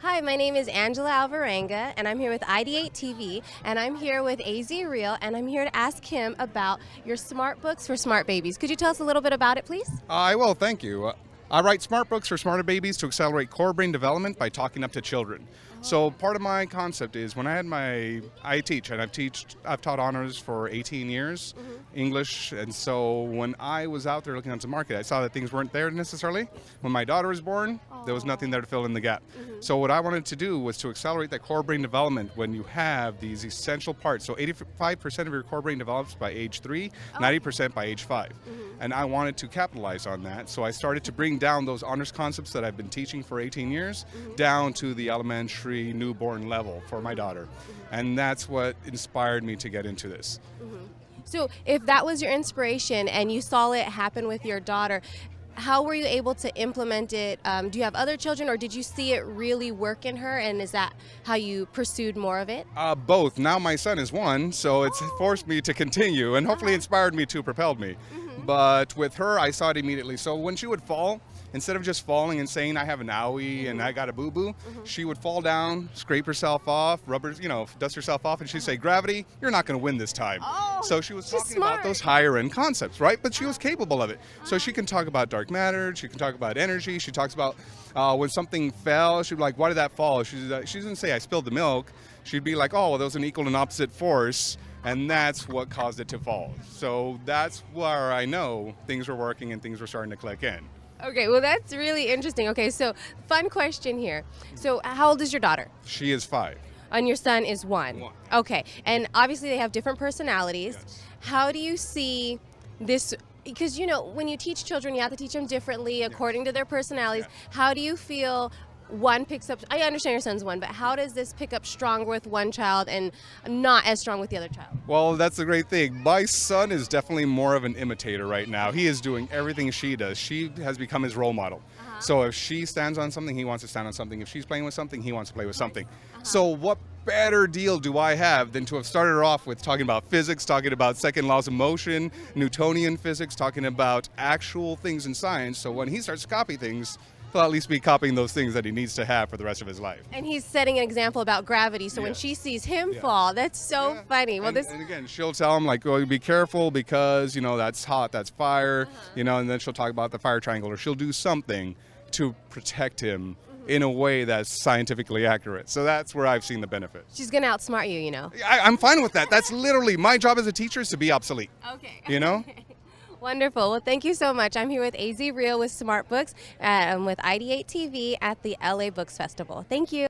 Hi, my name is Angela Alvarenga, and I'm here with IdeateTV, and I'm here with Riel, and I'm here to ask him about your smart books for smart babies. Could you tell us a little bit about it, please? I will, thank you. I write smart books for smarter babies to accelerate core brain development by talking up to children. So part of my concept is when I teach, and I've taught honors for 18 years, English, and so when I was out there looking onto the market, I saw that things weren't there necessarily. When my daughter was born, there was nothing there to fill in the gap. So what I wanted to do was to accelerate that core brain development when you have these essential parts. So 85% of your core brain develops by age 3, 90% by age 5. And I wanted to capitalize on that, so I started to bring down those honors concepts that I've been teaching for 18 years down to the elementary newborn level for my daughter. And that's what inspired me to get into this. So if that was your inspiration and you saw it happen with your daughter, how were you able to implement it? Do you have other children, or did you see it really work in her, and is that how you pursued more of it? Both. Now my son is 1, so it's forced me to continue and hopefully inspired me to propelled me. But with her, I saw it immediately. So when she would fall, instead of just falling and saying, I have an owie and I got a boo-boo, she would fall down, scrape herself off, dust herself off, and she'd say, gravity, you're not going to win this time. So she was talking about those higher end concepts, right? But she was capable of it. So she can talk about dark matter, she can talk about energy, she talks about when something fell, she'd be like, why did that fall? She doesn't say, I spilled the milk. She'd be like, oh, well, there was an equal and opposite force, and that's what caused it to fall. So that's where I know things were working and things were starting to click in. Okay, well, that's really interesting. Okay, so fun question here. So how old is your daughter? She is 5. And your son is 1. 1. Okay, and obviously they have different personalities. Yes. How do you see this? Because, you know, when you teach children, you have to teach them differently according to their personalities. How do you feel one picks up? I understand your son's 1, but how does this pick up stronger with one child and not as strong with the other child? Well, that's a great thing. My son is definitely more of an imitator right now. He is doing everything she does. She has become his role model. So if she stands on something, he wants to stand on something. If she's playing with something, he wants to play with something. So what better deal do I have than to have started her off with talking about physics, talking about second laws of motion, Newtonian physics, talking about actual things in science. So when he starts to copy things, he'll at least be copying those things that he needs to have for the rest of his life. And he's setting an example about gravity, so when she sees him fall, that's so funny. Well, and again, she'll tell him, like, oh, be careful because, you know, that's hot, that's fire, you know, and then she'll talk about the fire triangle, or she'll do something to protect him in a way that's scientifically accurate. So that's where I've seen the benefit. She's going to outsmart you, you know. I'm fine with that. That's literally my job as a teacher, is to be obsolete. Okay. You know? Wonderful. Well, thank you so much. I'm here with Riel with Smart Books with IdeateTV at the LA Books Festival. Thank you.